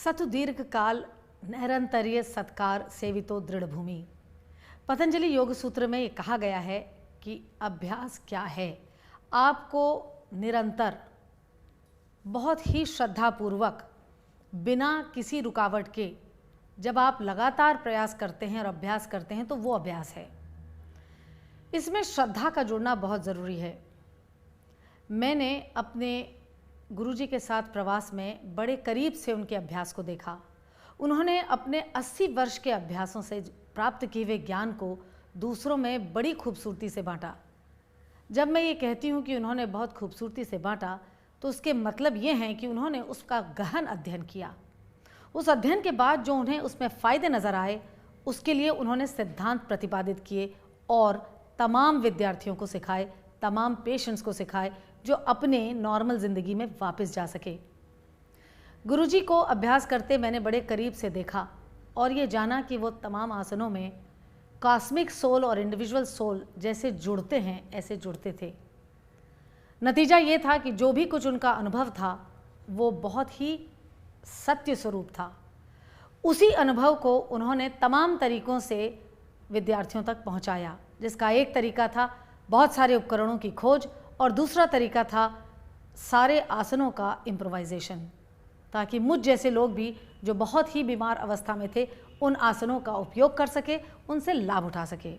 सतु दीर्घ काल निरंतर्य सत्कार सेवितो दृढ़ भूमि। पतंजलि योग सूत्र में ये कहा गया है कि अभ्यास क्या है। आपको निरंतर बहुत ही श्रद्धापूर्वक बिना किसी रुकावट के जब आप लगातार प्रयास करते हैं और अभ्यास करते हैं तो वो अभ्यास है। इसमें श्रद्धा का जुड़ना बहुत ज़रूरी है। मैंने अपने गुरुजी के साथ प्रवास में बड़े करीब से उनके अभ्यास को देखा। उन्होंने अपने 80 वर्ष के अभ्यासों से प्राप्त किए हुए ज्ञान को दूसरों में बड़ी खूबसूरती से बांटा। जब मैं ये कहती हूँ कि उन्होंने बहुत खूबसूरती से बांटा तो उसके मतलब ये हैं कि उन्होंने उसका गहन अध्ययन किया। उस अध्ययन के बाद जो उन्हें उसमें फ़ायदे नज़र आए उसके लिए उन्होंने सिद्धांत प्रतिपादित किए और तमाम विद्यार्थियों को सिखाए, तमाम पेशेंट्स को सिखाए जो अपने नॉर्मल ज़िंदगी में वापस जा सके। गुरुजी को अभ्यास करते मैंने बड़े करीब से देखा और ये जाना कि वो तमाम आसनों में कॉस्मिक सोल और इंडिविजुअल सोल जैसे जुड़ते हैं ऐसे जुड़ते थे। नतीजा ये था कि जो भी कुछ उनका अनुभव था वो बहुत ही सत्य स्वरूप था। उसी अनुभव को उन्होंने तमाम तरीक़ों से विद्यार्थियों तक पहुंचाया, जिसका एक तरीका था बहुत सारे उपकरणों की खोज और दूसरा तरीका था सारे आसनों का इम्प्रोवाइजेशन, ताकि मुझ जैसे लोग भी जो बहुत ही बीमार अवस्था में थे उन आसनों का उपयोग कर सके, उनसे लाभ उठा सके।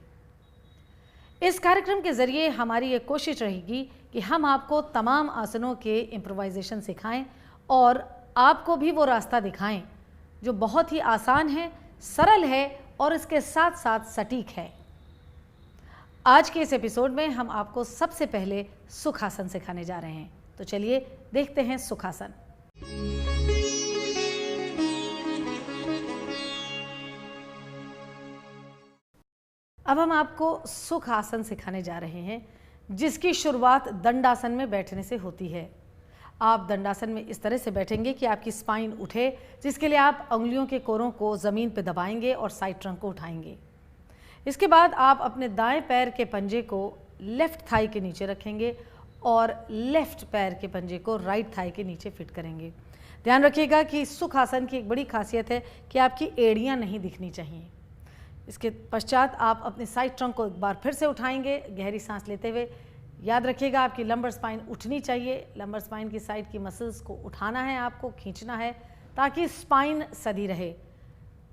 इस कार्यक्रम के ज़रिए हमारी ये कोशिश रहेगी कि हम आपको तमाम आसनों के इम्प्रोवाइजेशन सिखाएं और आपको भी वो रास्ता दिखाएं जो बहुत ही आसान है, सरल है और इसके साथ साथ सटीक है। आज के इस एपिसोड में हम आपको सबसे पहले सुखासन सिखाने जा रहे हैं, तो चलिए देखते हैं सुखासन। अब हम आपको सुखासन सिखाने जा रहे हैं जिसकी शुरुआत दंडासन में बैठने से होती है। आप दंडासन में इस तरह से बैठेंगे कि आपकी स्पाइन उठे, जिसके लिए आप उंगलियों के कोरों को ज़मीन पर दबाएंगे और साइड ट्रंक को उठाएंगे। इसके बाद आप अपने दाएं पैर के पंजे को लेफ़्ट थाई के नीचे रखेंगे और लेफ़्ट पैर के पंजे को राइट थाई के नीचे फिट करेंगे। ध्यान रखिएगा कि सुखासन की एक बड़ी खासियत है कि आपकी एड़ियां नहीं दिखनी चाहिए। इसके पश्चात आप अपने साइड ट्रंक को एक बार फिर से उठाएंगे, गहरी सांस लेते हुए। याद रखिएगा आपकी लंबर स्पाइन उठनी चाहिए। लंबर स्पाइन की साइड की मसल्स को उठाना है, आपको खींचना है ताकि स्पाइन सदी रहे।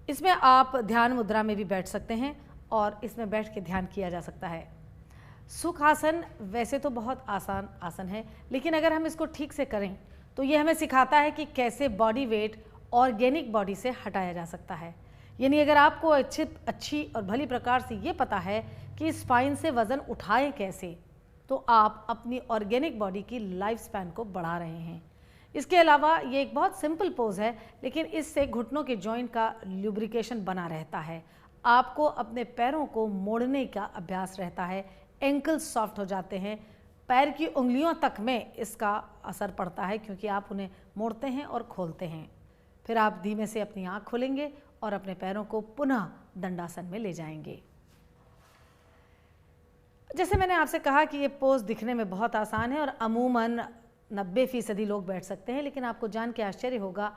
इसमें आप ध्यान मुद्रा में भी बैठ सकते हैं और इसमें बैठ के ध्यान किया जा सकता है। सुखासन वैसे तो बहुत आसान आसन है, लेकिन अगर हम इसको ठीक से करें तो ये हमें सिखाता है कि कैसे बॉडी वेट ऑर्गेनिक बॉडी से हटाया जा सकता है। यानी अगर आपको अच्छी और भली प्रकार से ये पता है कि स्पाइन से वज़न उठाएं कैसे, तो आप अपनी ऑर्गेनिक बॉडी की लाइफ स्पैन को बढ़ा रहे हैं। इसके अलावा ये एक बहुत सिंपल पोज है, लेकिन इससे घुटनों के जॉइंट का ल्यूब्रिकेशन बना रहता है। आपको अपने पैरों को मोड़ने का अभ्यास रहता है, एंकल्स सॉफ्ट हो जाते हैं, पैर की उंगलियों तक में इसका असर पड़ता है क्योंकि आप उन्हें मोड़ते हैं और खोलते हैं। फिर आप धीमे से अपनी आँख खोलेंगे और अपने पैरों को पुनः दंडासन में ले जाएंगे। जैसे मैंने आपसे कहा कि ये पोज दिखने में बहुत आसान है और अमूमन 90% लोग बैठ सकते हैं, लेकिन आपको जान के आश्चर्य होगा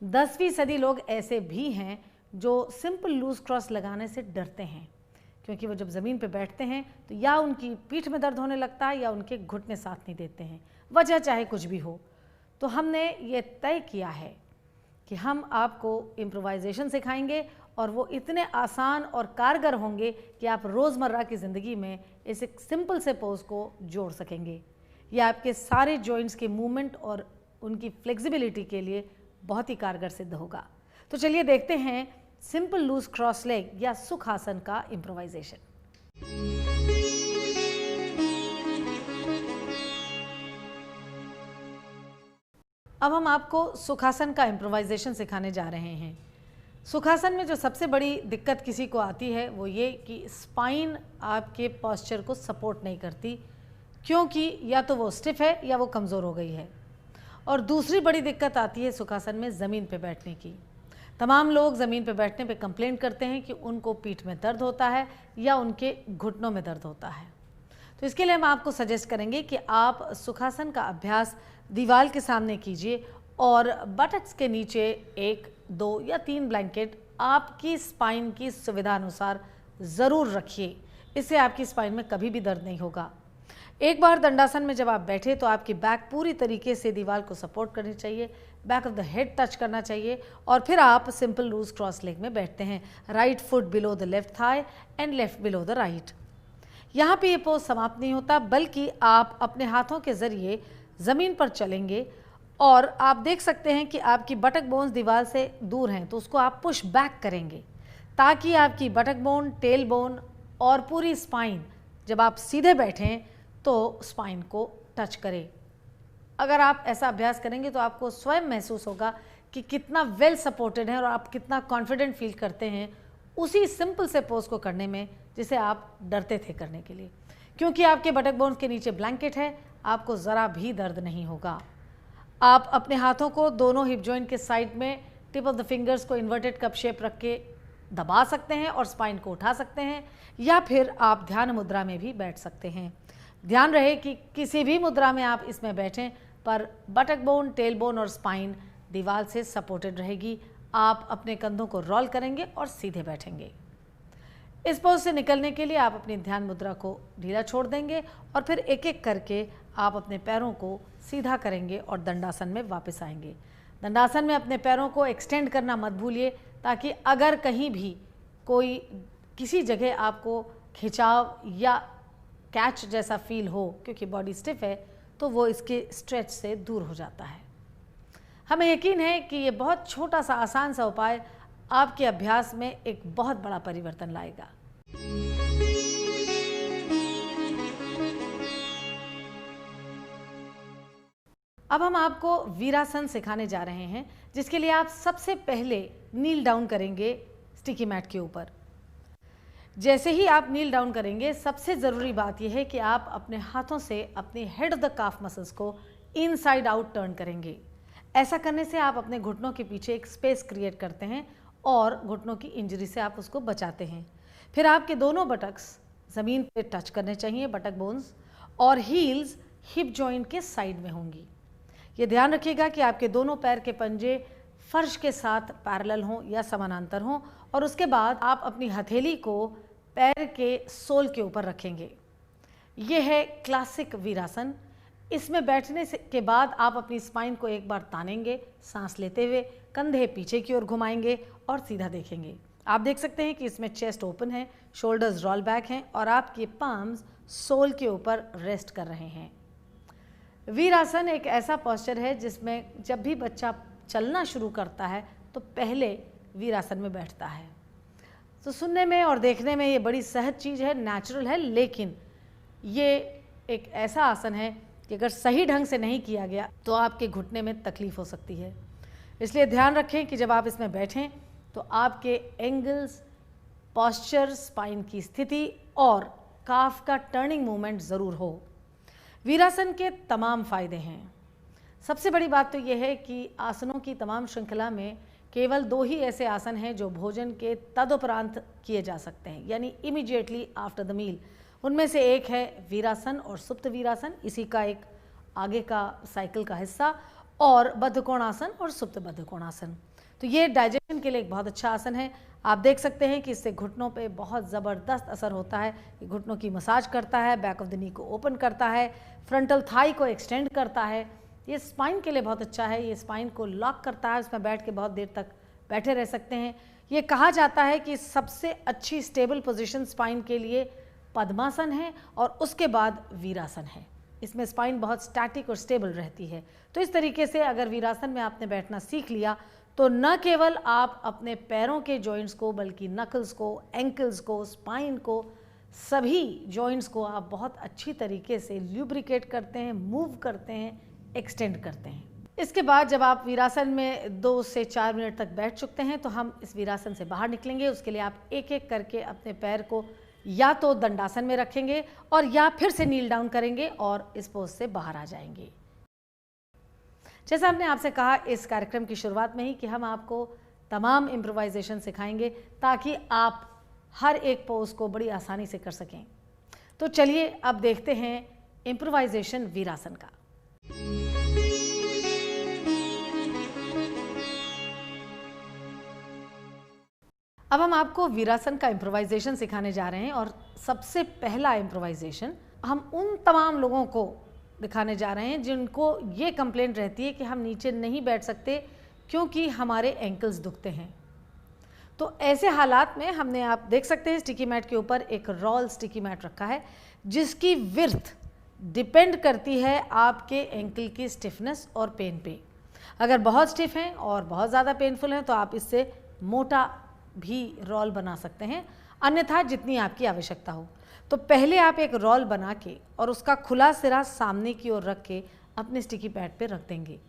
10% लोग ऐसे भी हैं जो सिंपल लूज क्रॉस लगाने से डरते हैं, क्योंकि वो जब ज़मीन पे बैठते हैं तो या उनकी पीठ में दर्द होने लगता है या उनके घुटने साथ नहीं देते हैं, वजह चाहे कुछ भी हो। तो हमने ये तय किया है कि हम आपको इम्प्रोवाइजेशन सिखाएंगे और वो इतने आसान और कारगर होंगे कि आप रोज़मर्रा की ज़िंदगी में इस एक सिंपल से पोज को जोड़ सकेंगे। ये आपके सारे जॉइंट्स के मूवमेंट और उनकी फ्लेक्सिबिलिटी के लिए बहुत ही कारगर सिद्ध होगा। तो चलिए देखते हैं सिंपल लूज क्रॉस लेग या सुखासन का इम्प्रोवाइजेशन। अब हम आपको सुखासन का इम्प्रोवाइजेशन सिखाने जा रहे हैं। सुखासन में जो सबसे बड़ी दिक्कत किसी को आती है वो ये कि स्पाइन आपके पॉस्चर को सपोर्ट नहीं करती, क्योंकि या तो वो स्टिफ है या वो कमज़ोर हो गई है। और दूसरी बड़ी दिक्कत आती है सुखासन में ज़मीन पे बैठने की। तमाम लोग ज़मीन पे बैठने पे कंप्लेंट करते हैं कि उनको पीठ में दर्द होता है या उनके घुटनों में दर्द होता है। तो इसके लिए हम आपको सजेस्ट करेंगे कि आप सुखासन का अभ्यास दीवार के सामने कीजिए और बटक्स के नीचे 1, 2 या 3 ब्लैंकेट आपकी स्पाइन की सुविधा अनुसार ज़रूर रखिए। इससे आपकी स्पाइन में कभी भी दर्द नहीं होगा। एक बार दंडासन में जब आप बैठे तो आपकी बैक पूरी तरीके से दीवार को सपोर्ट करनी चाहिए, back of the head touch करना चाहिए और फिर आप सिंपल लूज क्रॉस लेग में बैठते हैं। Right foot below the left thigh and left below the right. यहाँ पे ये पोज समाप्त नहीं होता, बल्कि आप अपने हाथों के ज़रिए ज़मीन पर चलेंगे और आप देख सकते हैं कि आपकी बटक बोन्स दीवार से दूर हैं, तो उसको आप पुश बैक करेंगे ताकि आपकी बटक बोन, टेल बोन और पूरी स्पाइन जब आप सीधे बैठें तो स्पाइन को टच करे। अगर आप ऐसा अभ्यास करेंगे तो आपको स्वयं महसूस होगा कि कितना वेल सपोर्टेड है और आप कितना कॉन्फिडेंट फील करते हैं उसी सिंपल से पोज को करने में जिसे आप डरते थे करने के लिए। क्योंकि आपके बटक बोन्स के नीचे ब्लैंकेट है, आपको ज़रा भी दर्द नहीं होगा। आप अपने हाथों को दोनों हिप जॉइंट के साइड में टिप ऑफ द फिंगर्स को इन्वर्टेड कप शेप रख के दबा सकते हैं और स्पाइन को उठा सकते हैं, या फिर आप ध्यान मुद्रा में भी बैठ सकते हैं। ध्यान रहे कि किसी भी मुद्रा में आप इसमें बैठें पर बटक बोन, टेल बोन और स्पाइन दीवार से सपोर्टेड रहेगी। आप अपने कंधों को रोल करेंगे और सीधे बैठेंगे। इस पोज से निकलने के लिए आप अपनी ध्यान मुद्रा को ढीला छोड़ देंगे और फिर एक एक करके आप अपने पैरों को सीधा करेंगे और दंडासन में वापस आएंगे। दंडासन में अपने पैरों को एक्सटेंड करना मत भूलिए, ताकि अगर कहीं भी कोई किसी जगह आपको खिंचाव या कैच जैसा फील हो, क्योंकि बॉडी स्टिफ है, तो वो इसके स्ट्रेच से दूर हो जाता है। हमें यकीन है कि ये बहुत छोटा सा आसान सा उपाय आपके अभ्यास में एक बहुत बड़ा परिवर्तन लाएगा। अब हम आपको वीरासन सिखाने जा रहे हैं, जिसके लिए आप सबसे पहले नील डाउन करेंगे स्टिकी मैट के ऊपर। जैसे ही आप नील डाउन करेंगे, सबसे ज़रूरी बात यह है कि आप अपने हाथों से अपने head of the calf muscles को इनसाइड आउट टर्न करेंगे। ऐसा करने से आप अपने घुटनों के पीछे एक स्पेस क्रिएट करते हैं और घुटनों की इंजरी से आप उसको बचाते हैं। फिर आपके दोनों बटक्स ज़मीन पे टच करने चाहिए, बटक बोन्स, और हील्स हिप जॉइंट के साइड में होंगी। ये ध्यान रखिएगा कि आपके दोनों पैर के पंजे फर्श के साथ पैरेलल हों या समानांतर हों, और उसके बाद आप अपनी हथेली को पैर के सोल के ऊपर रखेंगे। ये है क्लासिक वीरासन। इसमें बैठने के बाद आप अपनी स्पाइन को एक बार तानेंगे, सांस लेते हुए कंधे पीछे की ओर घुमाएंगे और सीधा देखेंगे। आप देख सकते हैं कि इसमें चेस्ट ओपन है, शोल्डर्स रोल बैक हैं और आपके पाम्स सोल के ऊपर रेस्ट कर रहे हैं। वीरासन एक ऐसा पोस्चर है जिसमें जब भी बच्चा चलना शुरू करता है तो पहले वीरासन में बैठता है। तो सुनने में और देखने में ये बड़ी सहज चीज़ है, नेचुरल है, लेकिन ये एक ऐसा आसन है कि अगर सही ढंग से नहीं किया गया तो आपके घुटने में तकलीफ हो सकती है। इसलिए ध्यान रखें कि जब आप इसमें बैठें तो आपके एंगल्स, पॉस्चर, स्पाइन की स्थिति और काफ का टर्निंग मूवमेंट ज़रूर हो। वीरासन के तमाम फ़ायदे हैं। सबसे बड़ी बात तो यह है कि आसनों की तमाम श्रृंखला में केवल 2 ही ऐसे आसन हैं जो भोजन के तदुपरांत किए जा सकते हैं, यानी इमीडिएटली आफ्टर द मील। उनमें से एक है वीरासन और सुप्त वीरासन, इसी का एक आगे का साइकिल का हिस्सा, और बद्धकोणासन और सुप्त बद्धकोणासन। तो ये डाइजेशन के लिए एक बहुत अच्छा आसन है। आप देख सकते हैं कि इससे घुटनों पे बहुत ज़बरदस्त असर होता है। ये घुटनों की मसाज करता है, बैक ऑफ द नी को ओपन करता है, फ्रंटल थाई को एक्सटेंड करता है। ये स्पाइन के लिए बहुत अच्छा है। ये स्पाइन को लॉक करता है, उसमें बैठ के बहुत देर तक बैठे रह सकते हैं। ये कहा जाता है कि सबसे अच्छी स्टेबल पोजीशन स्पाइन के लिए पद्मासन है और उसके बाद वीरासन है। इसमें स्पाइन बहुत स्टैटिक और स्टेबल रहती है। तो इस तरीके से अगर वीरासन में आपने बैठना सीख लिया तो न केवल आप अपने पैरों के जॉइंट्स को, बल्कि नकल्स को, एंकल्स को, स्पाइन को, सभी जॉइंट्स को आप बहुत अच्छी तरीके से ल्यूब्रिकेट करते हैं, मूव करते हैं, एक्सटेंड करते हैं। इसके बाद जब आप वीरासन में 2 से 4 मिनट तक बैठ चुकते हैं तो हम इस वीरासन से बाहर निकलेंगे। उसके लिए आप एक एक करके अपने पैर को या तो दंडासन में रखेंगे और या फिर से नील डाउन करेंगे और इस पोज से बाहर आ जाएंगे। जैसा हमने आपसे कहा इस कार्यक्रम की शुरुआत में ही कि हम आपको तमाम इम्प्रोवाइजेशन सिखाएंगे ताकि आप हर एक पोज को बड़ी आसानी से कर सकें। तो चलिए अब देखते हैं इम्प्रोवाइजेशन वीरासन का। अब हम आपको वीरासन का इम्प्रोवाइजेशन सिखाने जा रहे हैं और सबसे पहला इम्प्रोवाइजेशन हम उन तमाम लोगों को दिखाने जा रहे हैं जिनको ये कंप्लेंट रहती है कि हम नीचे नहीं बैठ सकते क्योंकि हमारे एंकल्स दुखते हैं। तो ऐसे हालात में हमने, आप देख सकते हैं स्टिकी मैट के ऊपर एक रोल स्टिकी मैट रखा है जिसकी विड्थ डिपेंड करती है आपके एंकल की स्टिफनेस और पेन पे। अगर बहुत स्टिफ हैं और बहुत ज़्यादा पेनफुल हैं तो आप इससे मोटा भी रोल बना सकते हैं, अन्यथा जितनी आपकी आवश्यकता हो। तो पहले आप एक रोल बना के और उसका खुला सिरा सामने की ओर रख के अपने स्टिकी पैड पे रख देंगे।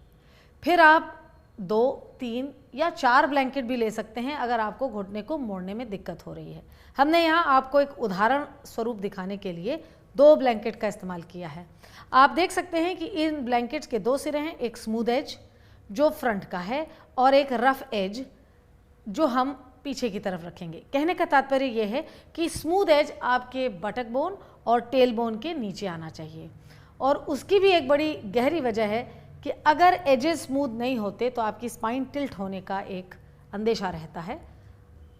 फिर आप 2, 3 या 4 ब्लैंकेट भी ले सकते हैं अगर आपको घुटने को मोड़ने में दिक्कत हो रही है। हमने यहाँ आपको एक उदाहरण स्वरूप दिखाने के लिए 2 ब्लैंकेट का इस्तेमाल किया है। आप देख सकते हैं कि इन ब्लैंकेट्स के 2 सिरे हैं, एक स्मूथ एज जो फ्रंट का है और एक रफ एज जो हम पीछे की तरफ रखेंगे। कहने का तात्पर्य यह है कि स्मूथ एज आपके बटक बोन और टेल बोन के नीचे आना चाहिए और उसकी भी एक बड़ी गहरी वजह है कि अगर एजेस स्मूथ नहीं होते तो आपकी स्पाइन टिल्ट होने का एक अंदेशा रहता है,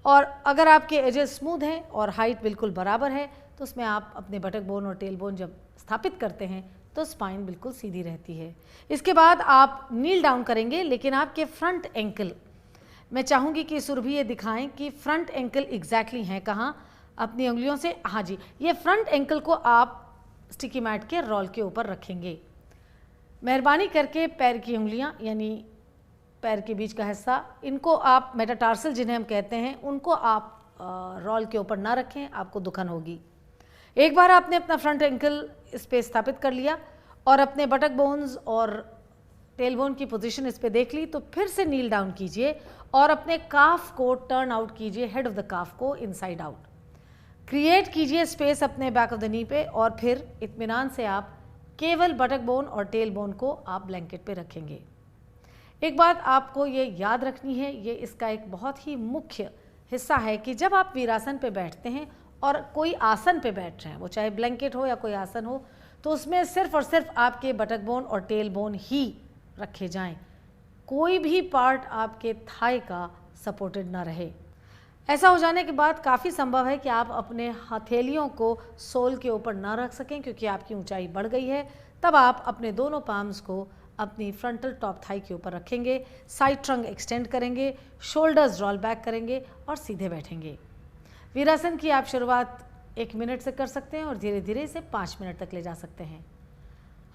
और अगर आपके एजेस स्मूथ हैं और हाइट बिल्कुल बराबर है तो उसमें आप अपने बटक बोन और टेल बोन जब स्थापित करते हैं तो स्पाइन बिल्कुल सीधी रहती है। इसके बाद आप नील डाउन करेंगे, लेकिन आपके फ्रंट एंकल, मैं चाहूँगी कि सुरभि ये दिखाएं कि फ्रंट एंकल एग्जैक्टली हैं कहाँ अपनी उंगलियों से। हाँ जी, ये फ्रंट एंकल को आप स्टिकी मैट के रोल के ऊपर रखेंगे। मेहरबानी करके पैर की उंगलियां यानी पैर के बीच का हिस्सा, इनको आप मेटाटार्सल जिन्हें हम कहते हैं, उनको आप रोल के ऊपर ना रखें, आपको दुखन होगी। एक बार आपने अपना फ्रंट एंकल इस पे स्थापित कर लिया और अपने बटक बोन्स और टेल बोन की पोजीशन इस पे देख ली, तो फिर से नील डाउन कीजिए और अपने काफ को टर्न आउट कीजिए, हेड ऑफ द काफ को इनसाइड आउट क्रिएट कीजिए स्पेस अपने बैक ऑफ द नी पे, और फिर इत्मीनान से आप केवल बटक बोन और टेल बोन को आप ब्लैंकेट पे रखेंगे। एक बात आपको ये याद रखनी है, ये इसका एक बहुत ही मुख्य हिस्सा है कि जब आप वीरासन पे बैठते हैं और कोई आसन पे बैठ रहे हैं, वो चाहे ब्लैंकेट हो या कोई आसन हो, तो उसमें सिर्फ और सिर्फ आपके बटक बोन और टेल बोन ही रखे जाएं, कोई भी पार्ट आपके थाई का सपोर्टेड ना रहे। ऐसा हो जाने के बाद काफ़ी संभव है कि आप अपने हथेलियों को सोल के ऊपर ना रख सकें क्योंकि आपकी ऊंचाई बढ़ गई है। तब आप अपने दोनों पाम्स को अपनी फ्रंटल टॉप थाई के ऊपर रखेंगे, साइड ट्रंक एक्सटेंड करेंगे, शोल्डर्स रोल बैक करेंगे और सीधे बैठेंगे। वीरासन की आप शुरुआत 1 मिनट से कर सकते हैं और धीरे धीरे इसे 5 मिनट तक ले जा सकते हैं।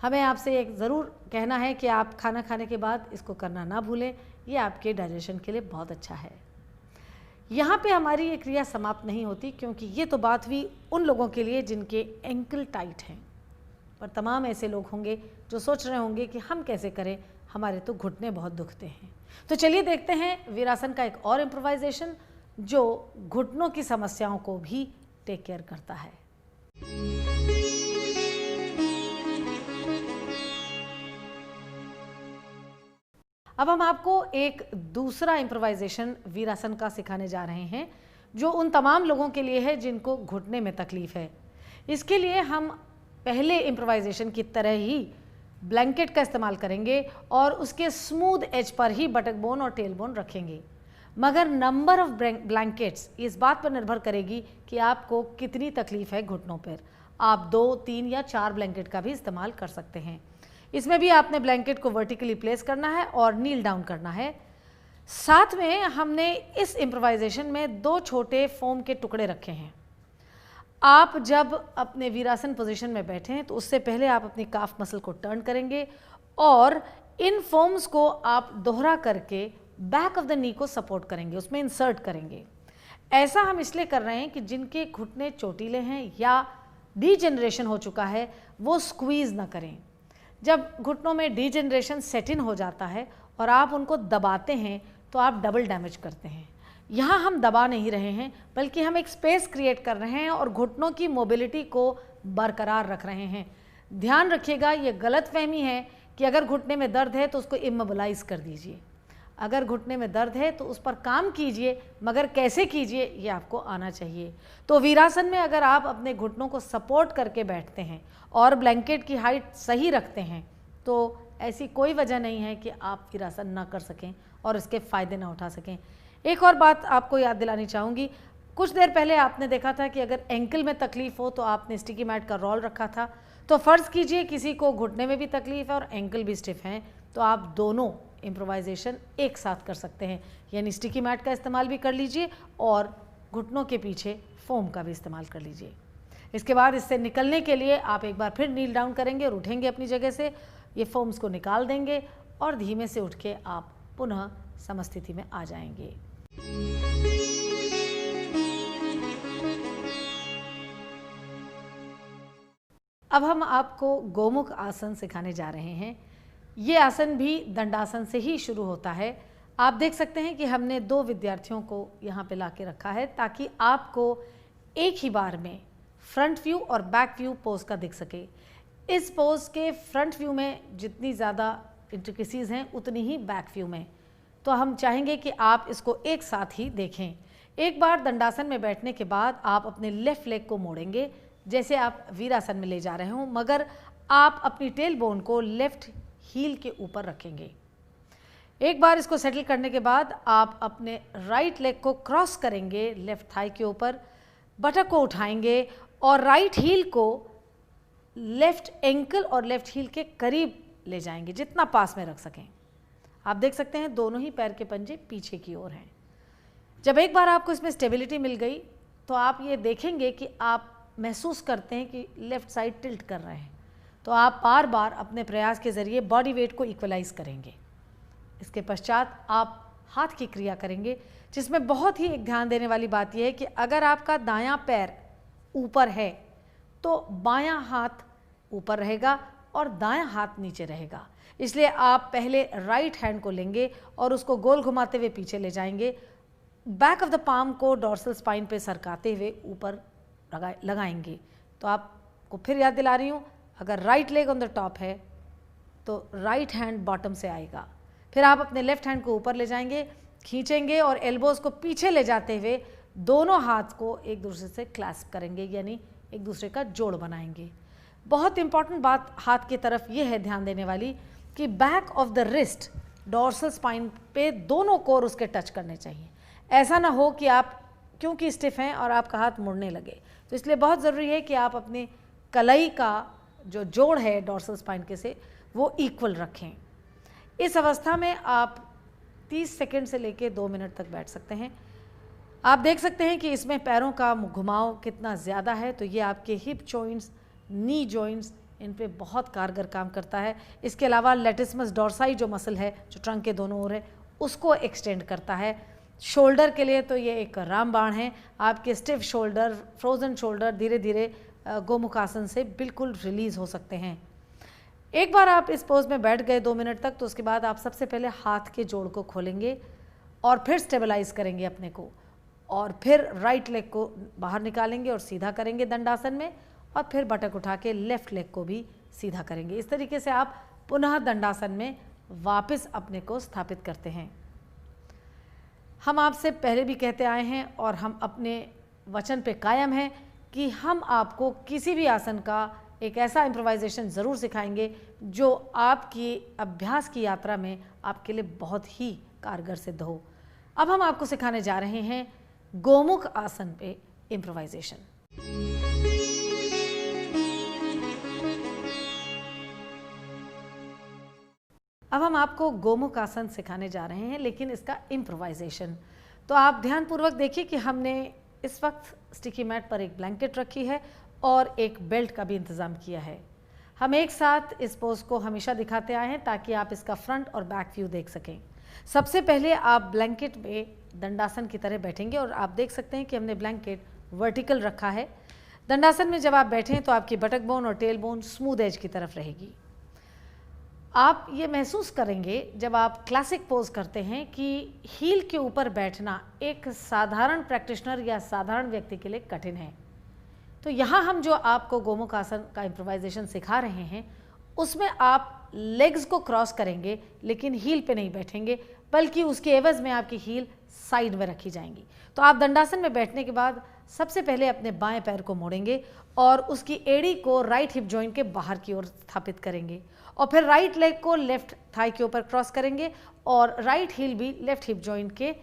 हमें आपसे एक ज़रूर कहना है कि आप खाना खाने के बाद इसको करना ना भूलें, ये आपके डाइजेशन के लिए बहुत अच्छा है। यहाँ पे हमारी ये क्रिया समाप्त नहीं होती, क्योंकि ये तो बात हुई उन लोगों के लिए जिनके एंकल टाइट हैं, पर तमाम ऐसे लोग होंगे जो सोच रहे होंगे कि हम कैसे करें, हमारे तो घुटने बहुत दुखते हैं। तो चलिए देखते हैं वीरासन का एक और इम्प्रोवाइजेशन जो घुटनों की समस्याओं को भी टेक केयर करता है। अब हम आपको एक दूसरा इम्प्रोवाइजेशन वीरासन का सिखाने जा रहे हैं जो उन तमाम लोगों के लिए है जिनको घुटने में तकलीफ है। इसके लिए हम पहले इम्प्रोवाइजेशन की तरह ही ब्लैंकेट का इस्तेमाल करेंगे और उसके स्मूथ एज पर ही बटक बोन और टेल बोन रखेंगे। मगर नंबर ऑफ ब्लैंकेट्स इस बात पर निर्भर करेगी कि आपको कितनी तकलीफ है घुटनों पर। आप 2, 3 या 4 ब्लैंकेट का भी इस्तेमाल कर सकते हैं। इसमें भी आपने ब्लैंकेट को वर्टिकली प्लेस करना है और नील डाउन करना है। साथ में हमने इस इम्प्रोवाइजेशन में 2 छोटे फोम के टुकड़े रखे हैं। आप जब अपने वीरासन पोजीशन में बैठे हैं तो उससे पहले आप अपनी काफ मसल को टर्न करेंगे और इन फोम्स को आप दोहरा करके बैक ऑफ द नी को सपोर्ट करेंगे, उसमें इंसर्ट करेंगे। ऐसा हम इसलिए कर रहे हैं कि जिनके घुटने चोटीले हैं या डीजेनरेशन हो चुका है वो स्क्वीज़ ना करें। जब घुटनों में डीजेनरेशन सेट इन हो जाता है और आप उनको दबाते हैं तो आप डबल डैमेज करते हैं। यहाँ हम दबा नहीं रहे हैं बल्कि हम एक स्पेस क्रिएट कर रहे हैं और घुटनों की मोबिलिटी को बरकरार रख रहे हैं। ध्यान रखिएगा, ये गलतफहमी है कि अगर घुटने में दर्द है तो उसको इमोबिलाइज कर दीजिए। अगर घुटने में दर्द है तो उस पर काम कीजिए, मगर कैसे कीजिए ये आपको आना चाहिए। तो वीरासन में अगर आप अपने घुटनों को सपोर्ट करके बैठते हैं और ब्लैंकेट की हाइट सही रखते हैं तो ऐसी कोई वजह नहीं है कि आप वीरासन ना कर सकें और इसके फ़ायदे ना उठा सकें। एक और बात आपको याद दिलानी चाहूँगी, कुछ देर पहले आपने देखा था कि अगर एंकल में तकलीफ़ हो तो आपने स्टिकी मैट का रोल रखा था। तो फ़र्ज़ कीजिए किसी को घुटने में भी तकलीफ़ है और एंकल भी स्टिफ हैं, तो आप दोनों इम्प्रोवाइजेशन एक साथ कर सकते हैं। यानी स्टिकी मैट का इस्तेमाल भी कर लीजिए और घुटनों के पीछे फोम का भी इस्तेमाल कर लीजिए। इसके बाद इससे निकलने के लिए आप एक बार फिर नील डाउन करेंगे और उठेंगे अपनी जगह से, ये फोम्स को निकाल देंगे और धीमे से उठ के आप पुनः समस्थिति में आ जाएंगे। अब हम आपको गोमुख आसन सिखाने जा रहे हैं। ये आसन भी दंडासन से ही शुरू होता है। आप देख सकते हैं कि हमने 2 विद्यार्थियों को यहाँ पे ला के रखा है ताकि आपको एक ही बार में फ्रंट व्यू और बैक व्यू पोज का दिख सके। इस पोज के फ्रंट व्यू में जितनी ज़्यादा इंट्रिकेसीज़ हैं उतनी ही बैक व्यू में, तो हम चाहेंगे कि आप इसको एक साथ ही देखें। एक बार दंडासन में बैठने के बाद आप अपने लेफ़्ट लेग को मोड़ेंगे जैसे आप वीरासन में ले जा रहे हों, मगर आप अपनी टेल बोन को लेफ़्ट हील के ऊपर रखेंगे। एक बार इसको सेटल करने के बाद आप अपने राइट लेग को क्रॉस करेंगे लेफ़्ट थाई के ऊपर, बटक को उठाएंगे और राइट हील को लेफ़्ट एंकल और लेफ़्ट हील के करीब ले जाएंगे, जितना पास में रख सकें। आप देख सकते हैं दोनों ही पैर के पंजे पीछे की ओर हैं। जब एक बार आपको इसमें स्टेबिलिटी मिल गई तो आप ये देखेंगे कि आप महसूस करते हैं कि लेफ़्ट साइड टिल्ट कर रहे हैं, तो आप बार बार अपने प्रयास के ज़रिए बॉडी वेट को इक्वलाइज करेंगे। इसके पश्चात आप हाथ की क्रिया करेंगे, जिसमें बहुत ही एक ध्यान देने वाली बात यह है कि अगर आपका दायां पैर ऊपर है तो बायां हाथ ऊपर रहेगा और दायां हाथ नीचे रहेगा। इसलिए आप पहले राइट हैंड को लेंगे और उसको गोल घुमाते हुए पीछे ले जाएंगे, बैक ऑफ द पाम को डॉर्सल स्पाइन पे सरकाते हुए ऊपर लगाएंगे। तो आपको फिर याद दिला रही हूँ, अगर right leg on the top है तो राइट हैंड बॉटम से आएगा। फिर आप अपने लेफ्ट हैंड को ऊपर ले जाएंगे, खींचेंगे और एल्बोज को पीछे ले जाते हुए दोनों हाथ को एक दूसरे से क्लैस्प करेंगे, यानी एक दूसरे का जोड़ बनाएंगे। बहुत इंपॉर्टेंट बात हाथ की तरफ ये है ध्यान देने वाली कि back of the wrist dorsal spine पे दोनों कोर उसके टच करने चाहिए। ऐसा ना हो कि आप क्योंकि स्टिफ हैं और आपका हाथ मुड़ने लगे। तो इसलिए बहुत ज़रूरी है कि आप अपने कलाई का जो जोड़ है डॉर्सल स्पाइन के से वो इक्वल रखें। इस अवस्था में आप 30 सेकंड से लेकर 2 मिनट तक बैठ सकते हैं। आप देख सकते हैं कि इसमें पैरों का घुमाव कितना ज़्यादा है, तो ये आपके हिप जॉइंट्स, नी जॉइंट्स, इन पे बहुत कारगर काम करता है। इसके अलावा लेटिसमस डॉर्साई जो मसल है जो ट्रंक के दोनों ओर है उसको एक्सटेंड करता है। शोल्डर के लिए तो ये एक रामबाण है। आपके स्टिफ शोल्डर, फ्रोजन शोल्डर धीरे धीरे गोमुख आसन से बिल्कुल रिलीज़ हो सकते हैं। एक बार आप इस पोज में बैठ गए 2 मिनट तक, तो उसके बाद आप सबसे पहले हाथ के जोड़ को खोलेंगे और फिर स्टेबलाइज करेंगे अपने को, और फिर राइट लेग को बाहर निकालेंगे और सीधा करेंगे दंडासन में, और फिर बटक उठा के लेफ्ट लेग को भी सीधा करेंगे। इस तरीके से आप पुनः दंडासन में वापस अपने को स्थापित करते हैं। हम आपसे पहले भी कहते आए हैं और हम अपने वचन पे कायम हैं कि हम आपको किसी भी आसन का एक ऐसा इम्प्रोवाइजेशन ज़रूर सिखाएंगे जो आपकी अभ्यास की यात्रा में आपके लिए बहुत ही कारगर सिद्ध हो। अब हम आपको सिखाने जा रहे हैं गोमुख आसन पे इम्प्रोवाइजेशन। अब हम आपको गोमुख आसन सिखाने जा रहे हैं, लेकिन इसका इम्प्रोवाइजेशन। तो आप ध्यानपूर्वक देखिए कि हमने इस वक्त स्टिकी मैट पर एक ब्लैंकेट रखी है और एक बेल्ट का भी इंतज़ाम किया है। हम एक साथ इस पोज को हमेशा दिखाते आए हैं ताकि आप इसका फ्रंट और बैक व्यू देख सकें। सबसे पहले आप ब्लैंकेट में दंडासन की तरह बैठेंगे और आप देख सकते हैं कि हमने ब्लैंकेट वर्टिकल रखा है। दंडासन में जब आप बैठें तो आपकी बटक बोन और टेल बोन स्मूथ एज की तरफ रहेगी। आप ये महसूस करेंगे जब आप क्लासिक पोज करते हैं कि हील के ऊपर बैठना एक साधारण प्रैक्टिशनर या साधारण व्यक्ति के लिए कठिन है। तो यहाँ हम जो आपको गोमुख आसन का इम्प्रोवाइजेशन सिखा रहे हैं उसमें आप लेग्स को क्रॉस करेंगे, लेकिन हील पे नहीं बैठेंगे, बल्कि उसके एवज में आपकी हील साइड में रखी जाएंगी। तो आप दंडासन में बैठने के बाद सबसे पहले अपने बाएं पैर को मोड़ेंगे और उसकी एड़ी को राइट हिप जॉइंट के बाहर की ओर स्थापित करेंगे और फिर राइट लेग को लेफ्ट थाई के ऊपर क्रॉस करेंगे और राइट हील भी लेफ्ट हिप जॉइंट के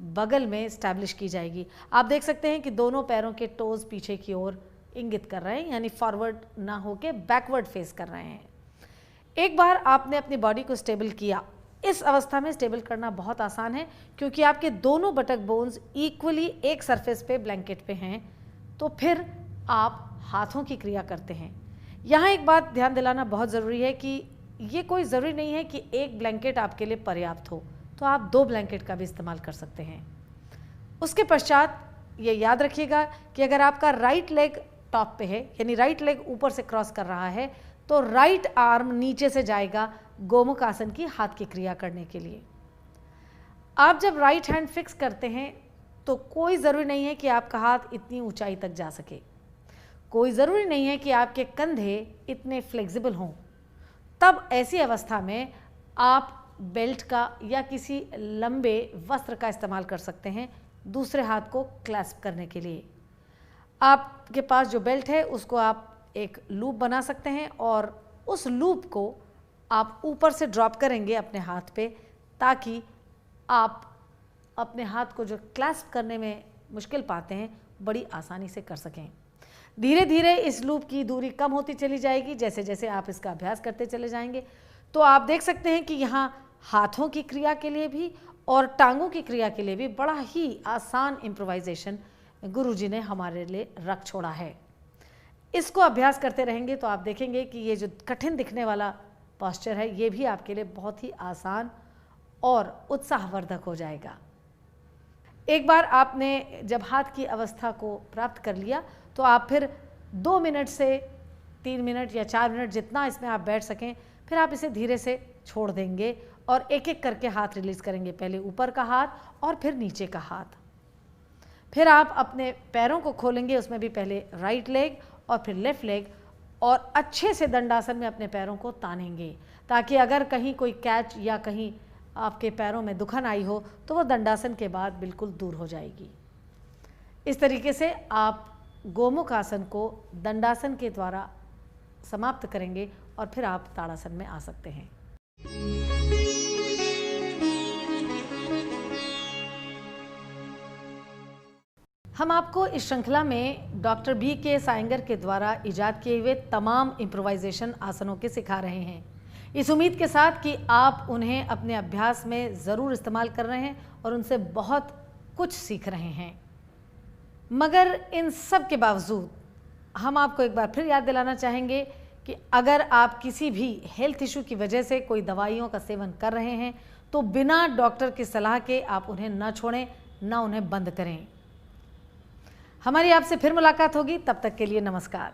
बगल में स्टैब्लिश की जाएगी। आप देख सकते हैं कि दोनों पैरों के टोज पीछे की ओर इंगित कर रहे हैं, यानी फॉरवर्ड ना होके बैकवर्ड फेस कर रहे हैं। एक बार आपने अपनी बॉडी को स्टेबल किया, इस अवस्था में स्टेबल करना बहुत आसान है क्योंकि आपके दोनों बटक बोन्स इक्वली एक सरफेस पे ब्लैंकेट पे हैं। तो फिर आप हाथों की क्रिया करते हैं। यहाँ एक बात ध्यान दिलाना बहुत ज़रूरी है कि ये कोई ज़रूरी नहीं है कि एक ब्लैंकेट आपके लिए पर्याप्त हो, तो आप 2 ब्लैंकेट का भी इस्तेमाल कर सकते हैं। उसके पश्चात ये याद रखिएगा कि अगर आपका राइट लेग टॉप पे है, यानी राइट लेग ऊपर से क्रॉस कर रहा है, तो राइट आर्म नीचे से जाएगा गोमुख आसन की हाथ की क्रिया करने के लिए। आप जब राइट हैंड फिक्स करते हैं तो कोई ज़रूरी नहीं है कि आपका हाथ इतनी ऊंचाई तक जा सके, कोई ज़रूरी नहीं है कि आपके कंधे इतने फ्लेक्सिबल हों। तब ऐसी अवस्था में आप बेल्ट का या किसी लंबे वस्त्र का इस्तेमाल कर सकते हैं दूसरे हाथ को क्लैस्प करने के लिए। आपके पास जो बेल्ट है उसको आप एक लूप बना सकते हैं और उस लूप को आप ऊपर से ड्रॉप करेंगे अपने हाथ पे, ताकि आप अपने हाथ को जो क्लैस्प करने में मुश्किल पाते हैं बड़ी आसानी से कर सकें। धीरे धीरे इस लूप की दूरी कम होती चली जाएगी जैसे जैसे आप इसका अभ्यास करते चले जाएंगे। तो आप देख सकते हैं कि यहाँ हाथों की क्रिया के लिए भी और टांगों की क्रिया के लिए भी बड़ा ही आसान इम्प्रोवाइजेशन गुरुजी ने हमारे लिए रख छोड़ा है। इसको अभ्यास करते रहेंगे तो आप देखेंगे कि ये जो कठिन दिखने वाला पोस्चर है ये भी आपके लिए बहुत ही आसान और उत्साहवर्धक हो जाएगा। एक बार आपने जब हाथ की अवस्था को प्राप्त कर लिया तो आप फिर 2 मिनट से 3 मिनट या 4 मिनट जितना इसमें आप बैठ सकें, फिर आप इसे धीरे से छोड़ देंगे और एक एक करके हाथ रिलीज करेंगे। पहले ऊपर का हाथ और फिर नीचे का हाथ। फिर आप अपने पैरों को खोलेंगे, उसमें भी पहले राइट लेग और फिर लेफ्ट लेग, और अच्छे से दंडासन में अपने पैरों को तानेंगे ताकि अगर कहीं कोई कैच या कहीं आपके पैरों में दुखन आई हो तो वो दंडासन के बाद बिल्कुल दूर हो जाएगी। इस तरीके से आप गोमुख आसन को दंडासन के द्वारा समाप्त करेंगे और फिर आप ताड़ासन में आ सकते हैं। हम आपको इस श्रृंखला में डॉक्टर BK सायंगर के द्वारा इजाद किए हुए तमाम इम्प्रोवाइजेशन आसनों के सिखा रहे हैं, इस उम्मीद के साथ कि आप उन्हें अपने अभ्यास में ज़रूर इस्तेमाल कर रहे हैं और उनसे बहुत कुछ सीख रहे हैं। मगर इन सब के बावजूद हम आपको एक बार फिर याद दिलाना चाहेंगे कि अगर आप किसी भी हेल्थ इशू की वजह से कोई दवाइयों का सेवन कर रहे हैं तो बिना डॉक्टर की सलाह के आप उन्हें न छोड़ें, न उन्हें बंद करें। हमारी आपसे फिर मुलाकात होगी, तब तक के लिए नमस्कार।